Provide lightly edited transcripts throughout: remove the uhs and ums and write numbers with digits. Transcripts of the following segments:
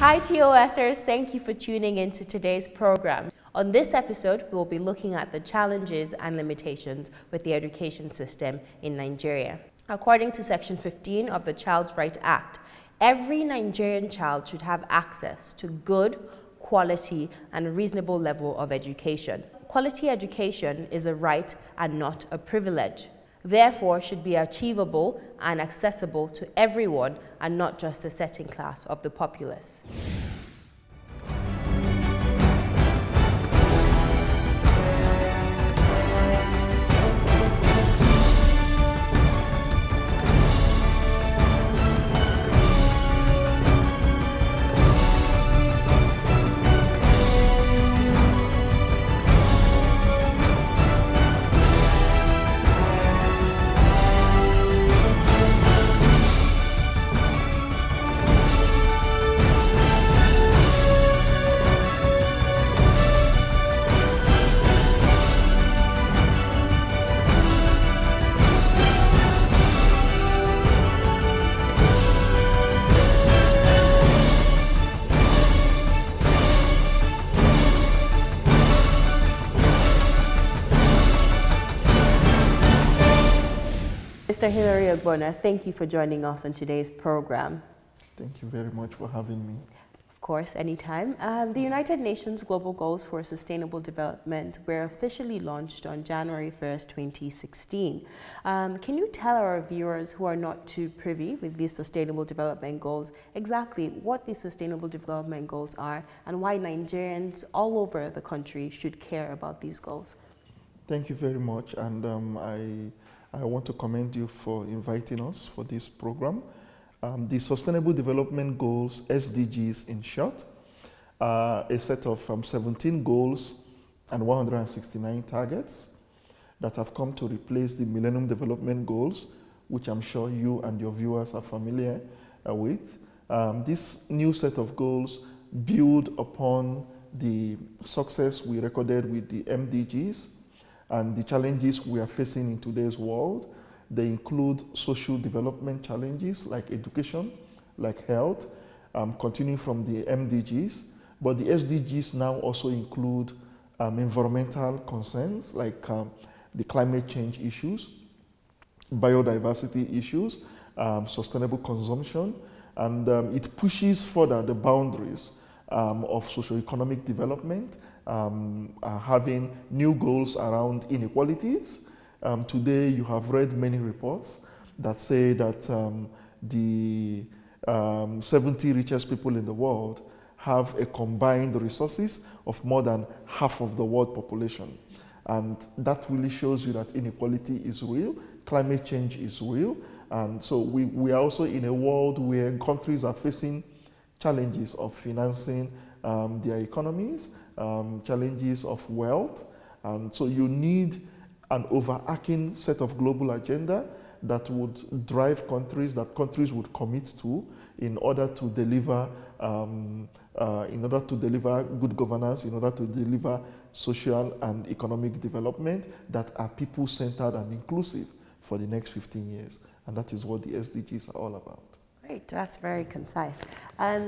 Hi TOSers, thank you for tuning in to today's program. On this episode, we'll be looking at the challenges and limitations with the education system in Nigeria. According to Section 15 of the Child's Right Act, every Nigerian child should have access to good, quality, and reasonable level of education. Quality education is a right and not a privilege. Therefore, should be achievable and accessible to everyone and not just a certain class of the populace. Mr. Hilary Ogbonna, thank you for joining us on today's program. Thank you very much for having me. Of course, anytime. The United Nations Global Goals for Sustainable Development were officially launched on January 1st, 2016. Can you tell our viewers who are not too privy with these Sustainable Development Goals exactly what these Sustainable Development Goals are and why Nigerians all over the country should care about these goals? Thank you very much, and I want to commend you for inviting us for this program. The Sustainable Development Goals, SDGs in short, are a set of 17 goals and 169 targets that have come to replace the Millennium Development Goals, which I'm sure you and your viewers are familiar with. This new set of goals build upon the success we recorded with the MDGs and the challenges we are facing in today's world. They include social development challenges like education, like health, continuing from the MDGs. But the SDGs now also include environmental concerns like the climate change issues, biodiversity issues, sustainable consumption, and it pushes further the boundaries of socio-economic development, having new goals around inequalities. Today you have read many reports that say that the 70 richest people in the world have a combined resources of more than half of the world population. And that really shows you that inequality is real, climate change is real, and so we are also in a world where countries are facing challenges of financing their economies, challenges of wealth, and so you need an overarching set of global agenda that would drive countries, that countries would commit to in order to deliver good governance, in order to deliver social and economic development that are people-centered and inclusive for the next 15 years. And that is what the SDGs are all about. Great, that's very concise.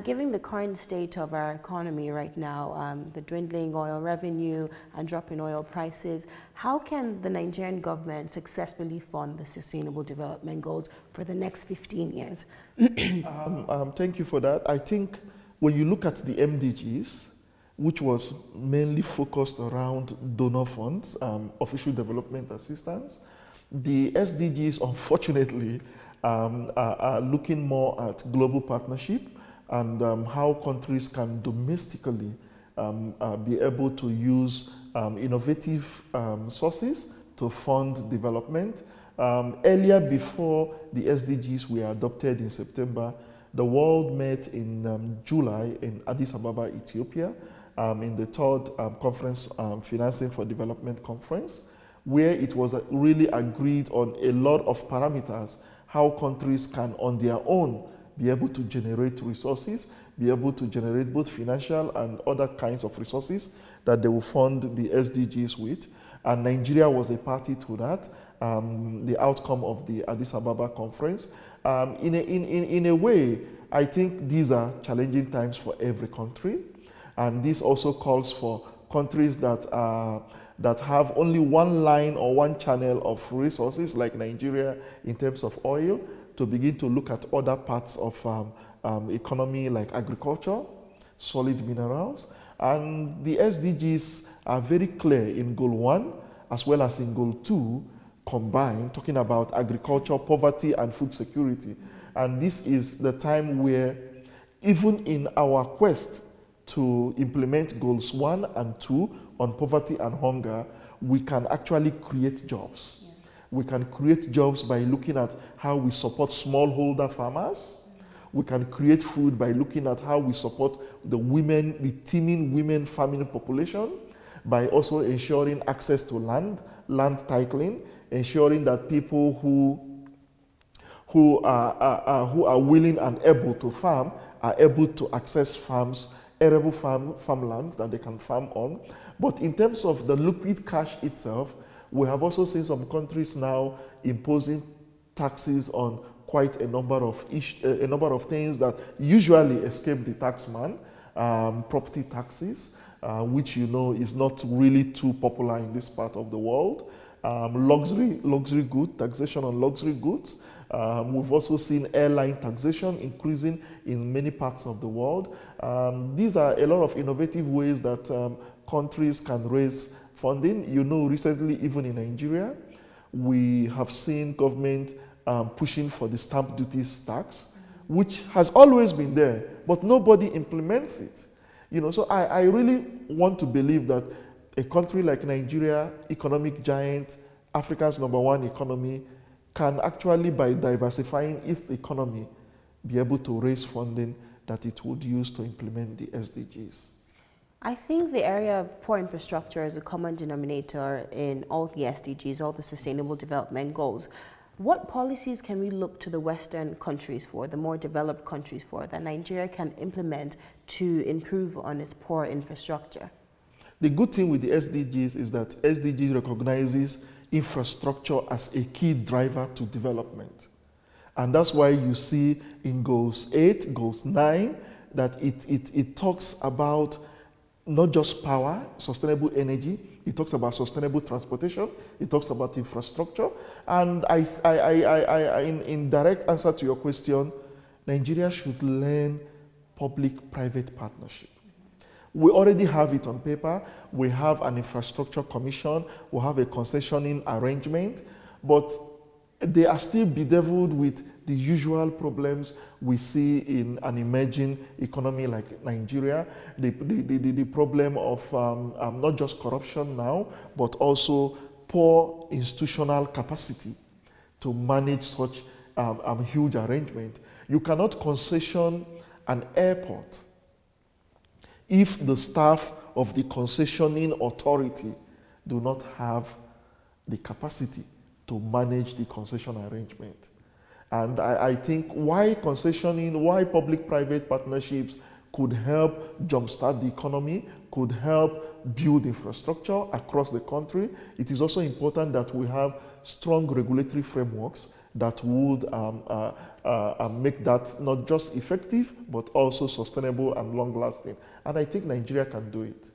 Given the current state of our economy right now, the dwindling oil revenue and drop in oil prices, how can the Nigerian government successfully fund the Sustainable Development Goals for the next 15 years? Thank you for that. I think when you look at the MDGs, which was mainly focused around donor funds, official development assistance, the SDGs, unfortunately, are looking more at global partnership and how countries can domestically be able to use innovative sources to fund development. Earlier, before the SDGs were adopted in September, the world met in July in Addis Ababa, Ethiopia, in the third conference, Financing for Development Conference, where it was really agreed on a lot of parameters how countries can on their own be able to generate resources, be able to generate both financial and other kinds of resources that they will fund the SDGs with. And Nigeria was a party to that. the outcome of the Addis Ababa conference. In a way, I think these are challenging times for every country, and this also calls for countries that have only one line or one channel of resources, like Nigeria in terms of oil, to begin to look at other parts of economy like agriculture, solid minerals. And the SDGs are very clear in Goal 1 as well as in Goal 2 combined, talking about agriculture, poverty, and food security. And this is the time where, even in our quest to implement Goals 1 and 2 on poverty and hunger, we can actually create jobs. Yeah. We can create jobs by looking at how we support smallholder farmers. We can create food by looking at how we support the women, the teeming women farming population, by also ensuring access to land titling, ensuring that people who are willing and able to farm are able to access farms, arable farmlands that they can farm on. But in terms of the liquid cash itself, we have also seen some countries now imposing taxes on quite a number of things that usually escape the taxman. Property taxes, which is not really too popular in this part of the world. Luxury goods, taxation on luxury goods. We've also seen airline taxation increasing in many parts of the world. These are a lot of innovative ways that countries can raise funding. Recently, even in Nigeria, we have seen government pushing for the stamp duties tax, which has always been there, but nobody implements it. So I really want to believe that a country like Nigeria, economic giant, Africa's #1 economy, can actually, by diversifying its economy, be able to raise funding that it would use to implement the SDGs. I think the area of poor infrastructure is a common denominator in all the SDGs, all the Sustainable Development Goals. What policies can we look to the Western countries for, the more developed countries for, that Nigeria can implement to improve on its poor infrastructure? The good thing with the SDGs is that SDGs recognizes infrastructure as a key driver to development. And that's why you see in Goals 8, Goals 9, that it talks about not just power, sustainable energy, it talks about sustainable transportation, it talks about infrastructure. And in direct answer to your question, Nigeria should learn public-private partnership. We already have it on paper. We have an infrastructure commission. We have a concessioning arrangement, but they are still bedeviled with the usual problems we see in an emerging economy like Nigeria. The problem of not just corruption now, but also poor institutional capacity to manage such huge arrangement. You cannot concession an airport if the staff of the concessioning authority do not have the capacity to manage the concession arrangement. And I think why concessioning, why public-private partnerships could help jumpstart the economy, could help build infrastructure across the country. It is also important that we have strong regulatory frameworks that would make that not just effective, but also sustainable and long-lasting. And I think Nigeria can do it.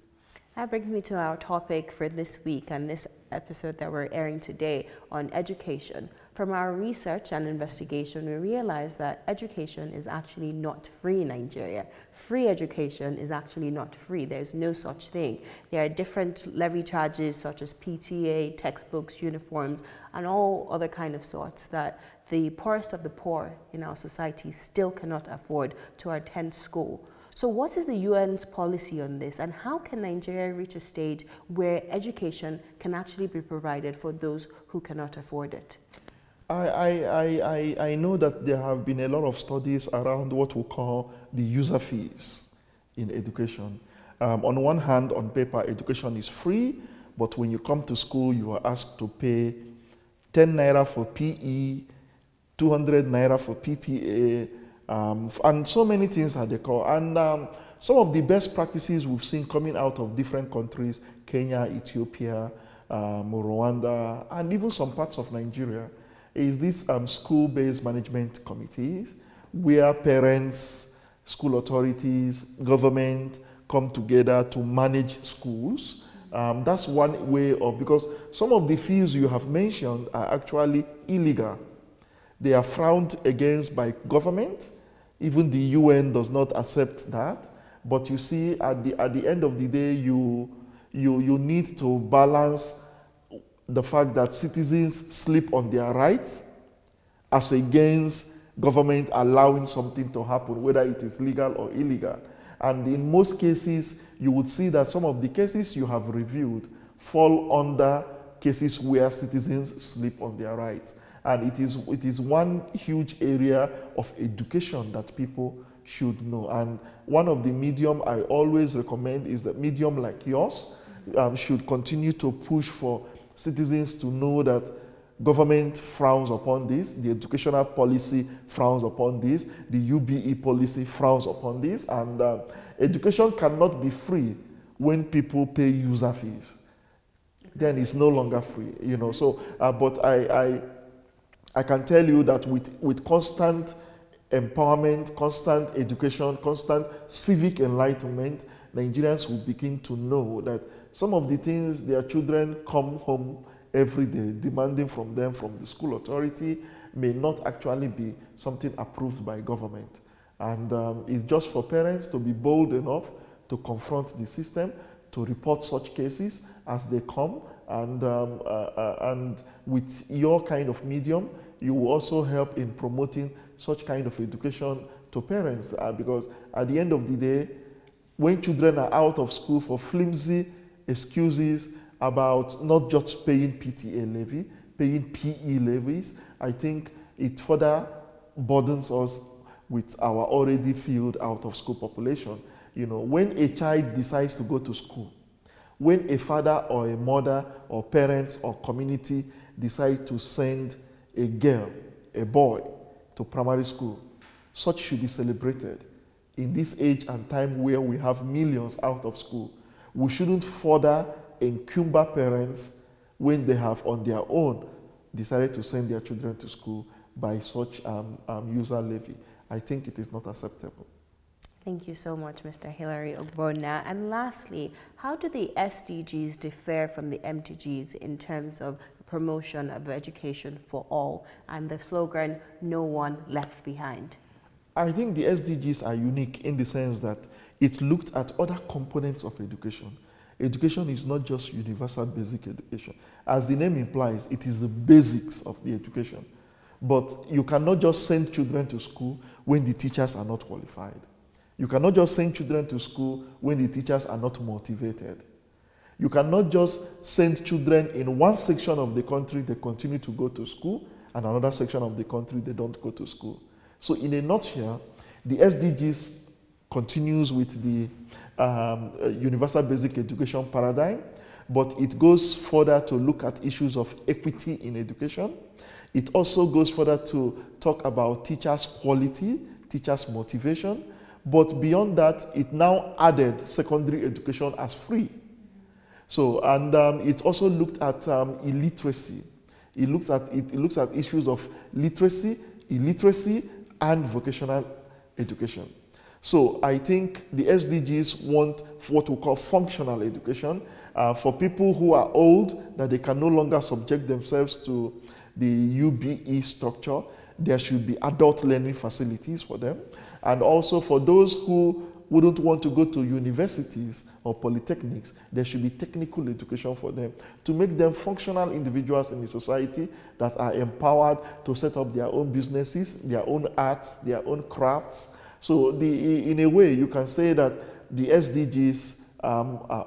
That brings me to our topic for this week and this episode that we're airing today on education. From our research and investigation, we realized that education is actually not free in Nigeria. Free education is actually not free. There's no such thing. There are different levy charges such as PTA, textbooks, uniforms, and all other kind of sorts that the poorest of the poor in our society still cannot afford to attend school. So what is the UN's policy on this, and how can Nigeria reach a stage where education can actually be provided for those who cannot afford it? I know that there have been a lot of studies around what we call the user fees in education. On one hand, on paper, education is free, but when you come to school, you are asked to pay 10 naira for PE, 200 naira for PTA, and so many things that they call. And some of the best practices we've seen coming out of different countries, Kenya, Ethiopia, Rwanda, and even some parts of Nigeria, is these school-based management committees where parents, school authorities, government come together to manage schools. That's one way of, because some of the fees you have mentioned are actually illegal. They are frowned against by government. Even the UN does not accept that. But you see, at the end of the day, you need to balance the fact that citizens sleep on their rights as against government allowing something to happen, whether it is legal or illegal. And in most cases, you would see that some of the cases you have reviewed fall under cases where citizens sleep on their rights. And it is one huge area of education that people should know. And one of the medium I always recommend is that medium like yours should continue to push for citizens to know that government frowns upon this, the educational policy frowns upon this, the UBE policy frowns upon this, and education cannot be free when people pay user fees. Then it's no longer free, you know. So, but I can tell you that with constant empowerment, constant education, constant civic enlightenment, Nigerians will begin to know that some of the things their children come home every day demanding from them from the school authority may not actually be something approved by government. And it's just for parents to be bold enough to confront the system, to report such cases as they come, and with your kind of medium, you will also help in promoting such kind of education to parents, because at the end of the day, when children are out of school for flimsy excuses about not just paying PTA levy, paying PE levies, I think it further burdens us with our already filled out of school population. You know, when a child decides to go to school, when a father or a mother or parents or community decide to send a girl, a boy to primary school, such should be celebrated. In this age and time where we have millions out of school, we shouldn't further encumber parents when they have on their own decided to send their children to school by such user levy. I think it is not acceptable. Thank you so much, Mr. Hilary Ogbonna. And lastly, how do the SDGs differ from the MTGs in terms of the promotion of education for all and the slogan, "No one left behind"? I think the SDGs are unique in the sense that it looked at other components of education. Education is not just universal basic education. As the name implies, it is the basics of the education. But you cannot just send children to school when the teachers are not qualified. You cannot just send children to school when the teachers are not motivated. You cannot just send children in one section of the country, they continue to go to school, and another section of the country, they don't go to school. So in a nutshell, the SDGs continues with the universal basic education paradigm, but it goes further to look at issues of equity in education. It also goes further to talk about teachers' quality, teachers' motivation, but beyond that, it now added secondary education as free. So, and it also looked at illiteracy. It looks at issues of literacy, illiteracy, and vocational education. So I think the SDGs want what we call functional education for people who are old, that they can no longer subject themselves to the UBE structure. There should be adult learning facilities for them. And also for those who wouldn't want to go to universities or polytechnics, there should be technical education for them to make them functional individuals in the society that are empowered to set up their own businesses, their own arts, their own crafts. So in a way, you can say that the SDGs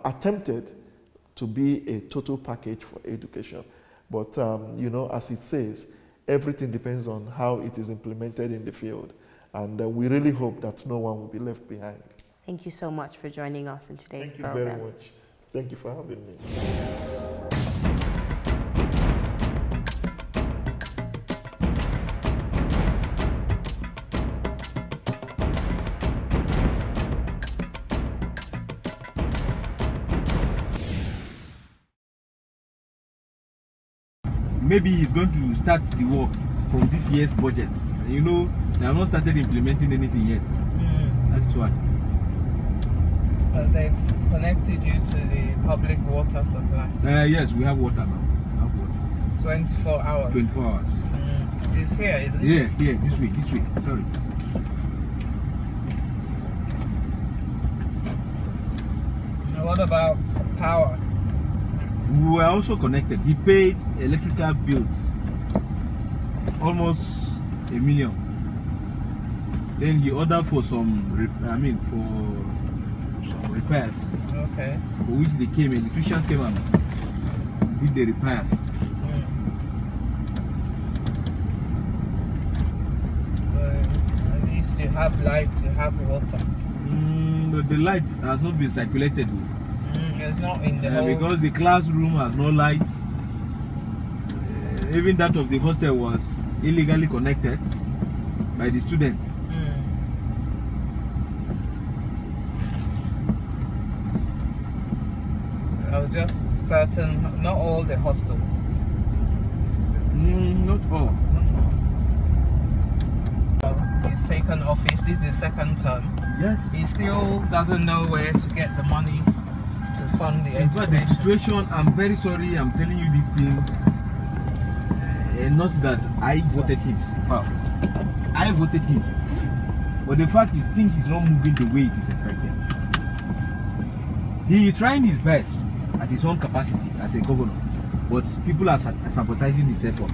attempted to be a total package for education. But, you know, as it says, everything depends on how it is implemented in the field. And we really hope that no one will be left behind. Thank you so much for joining us in today's program. Thank you very much. Thank you for having me. maybe he's going to start the work from this year's budget. You know, they have not started implementing anything yet. That's why. But they've connected you to the public water supply. Yes, we have water now. We have water. 24 hours. 24 hours. It's here, isn't it? Here, this way. Sorry. Now what about power? We were also connected. He paid electrical bills, almost $1 million. Then he ordered for some repairs. Okay. For which they came, electricians came and did the repairs. So at least you have light, you have water. But the light has not been circulated. It's not in the whole... Because the classroom has no light. Even that of the hostel was illegally connected by the students. Just certain, not all the hostels. Not all. He's taken office. This is his second term. Yes. He still doesn't know where to get the money to fund the education. But the situation, I'm very sorry, I'm telling you this thing. Not that I voted him. I voted him. But the fact is, things is not moving the way it is expected. He is trying his best at his own capacity as a governor, but people are sabotaging his effort.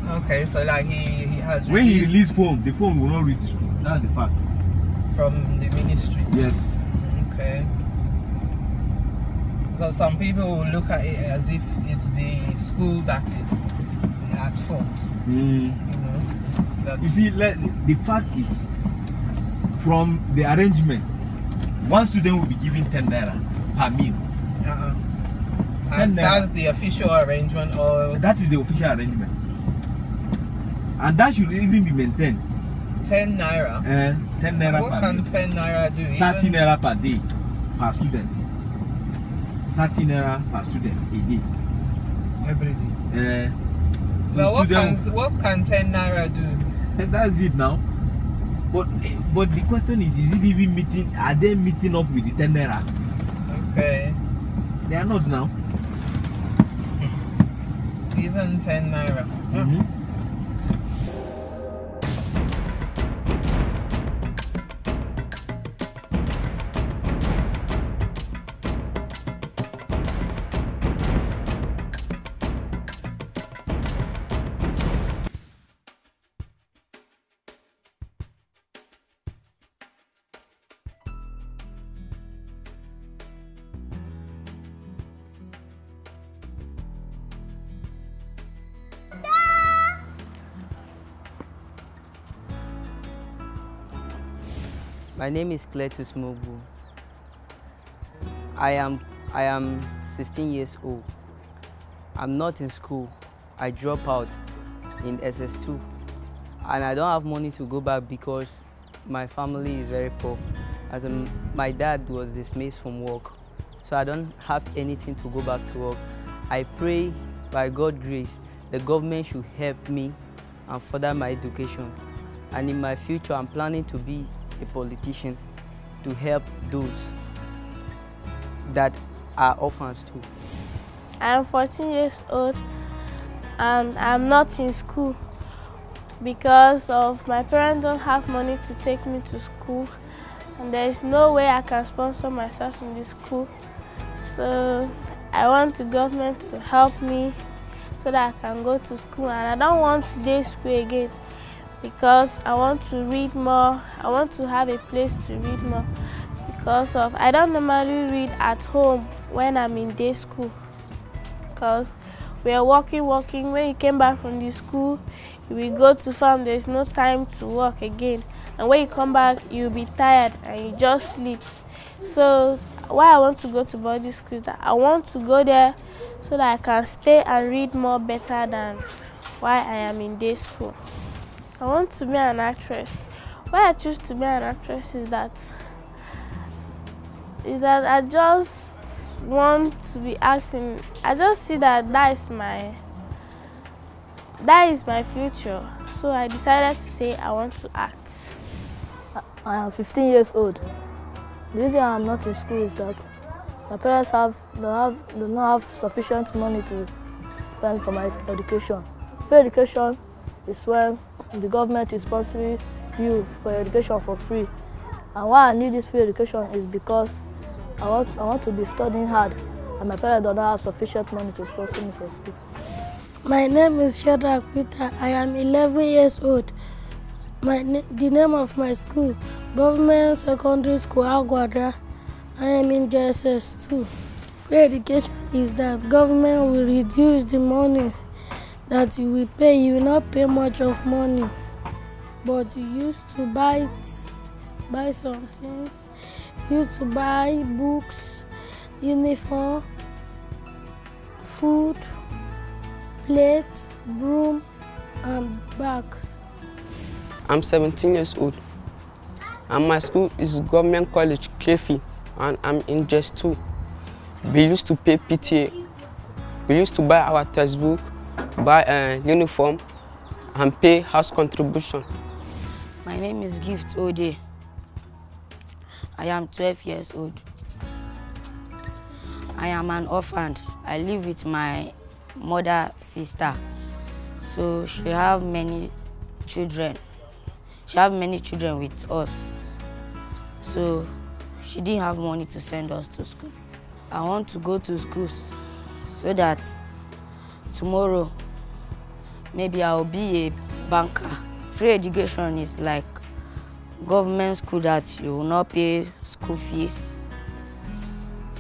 Okay, so like he has when he released phone, the phone will not reach the school. That's the fact. From the ministry? Yes. Okay. Because some people will look at it as if it's the school that is at fault. You know. You see, the fact is, from the arrangement, one student will be given 10 naira per meal. And that's the official arrangement, or that is the official arrangement, and that should even be maintained. 10 naira. 10 naira what per can day. 10 naira do? 30 naira per day per student. 30 naira per student a day. Every day. So what can 10 naira do? That's it now. But the question is it even meeting? Are they meeting up with the 10 naira? Okay. They are not now. Even 10 naira. My name is Cletus Mogu. I am 16 years old. I'm not in school. I drop out in SS2. And I don't have money to go back because my family is very poor. My dad was dismissed from work. So I don't have anything to go back to work. I pray by God's grace, the government should help me and further my education. And in my future, I'm planning to be a politician to help those that are orphans too. I am 14 years old and I'm not in school because of my parents don't have money to take me to school and there is no way I can sponsor myself in this school. So I want the government to help me so that I can go to school, and I don't want to day school again because I want to read more. I want to have a place to read more because I don't normally read at home when I'm in day school because we are working. When you came back from the school, you will go to farm, there's no time to work again. And when you come back, you'll be tired and you just sleep. So why I want to go to boarding school is that I want to go there so that I can stay and read more better than why I am in day school. I want to be an actress. Why I choose to be an actress is that I just want to be acting. I just see that that is That is my future. So I decided to say I want to act. I am 15 years old. The reason I am not in school is that my parents do not have sufficient money to spend for my education. Free education is when the government is sponsoring you for education for free. And why I need this free education is because I want to be studying hard, and my parents do not have sufficient money to sponsor me for school. My name is Shadrach Peter. I am 11 years old. The name of my school, Government Secondary School Aguada. I am in JSS 2. Free education is that government will reduce the money that you will pay. You will not pay much of money, but you used to buy some things. You used to buy books, uniform, food, plates, broom, and bags. I'm 17 years old, and my school is Government College Kefi, and I'm in JS 2. We used to pay PTA. We used to buy our textbook, buy uniform, and pay house contribution. My name is Gift Ode. I am 12 years old. I am an orphan. I live with my mother, sister. So she have many children. She have many children with us. So she didn't have money to send us to school. I want to go to schools so that tomorrow maybe I'll be a banker. Free education is like government school that you will not pay school fees,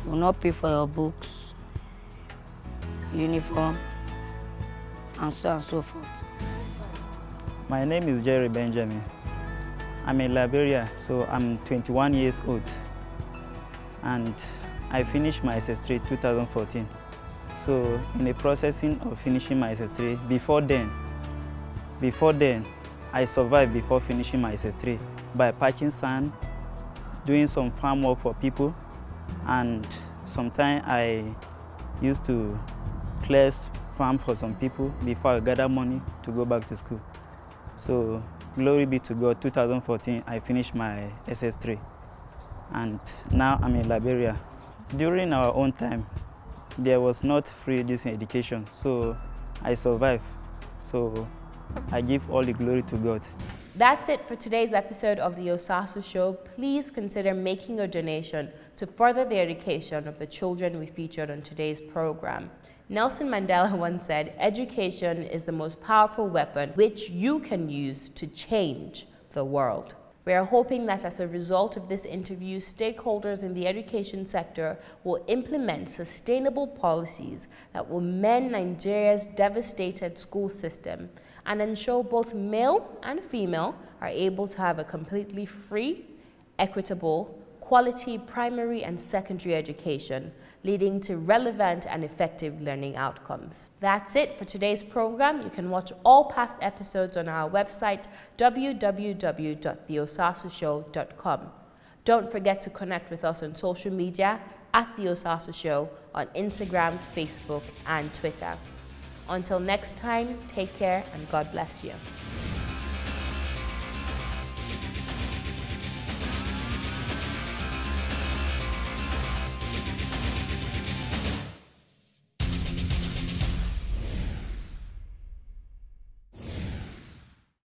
you will not pay for your books, uniform, and so on and so forth. My name is Jerry Benjamin. I'm a librarian, so I'm 21 years old. And I finished my SS3 2014. So in the processing of finishing my SS3, before then, I survived before finishing my SS3 by packing sand, doing some farm work for people, and sometimes I used to clear farm for some people before I gather money to go back to school. So glory be to God, 2014 I finished my SS3, and now I'm a librarian. During our own time, there was not free decent education, so I survived. So I give all the glory to God. That's it for today's episode of the Osasu Show. Please consider making a donation to further the education of the children we featured on today's program. Nelson Mandela once said, "Education is the most powerful weapon which you can use to change the world." We are hoping that as a result of this interview, stakeholders in the education sector will implement sustainable policies that will mend Nigeria's devastated school system and ensure both male and female are able to have a completely free, equitable, quality primary and secondary education, leading to relevant and effective learning outcomes. That's it for today's program. You can watch all past episodes on our website, www.theosasushow.com. Don't forget to connect with us on social media at The Osasu Show on Instagram, Facebook, and Twitter. Until next time, take care and God bless you.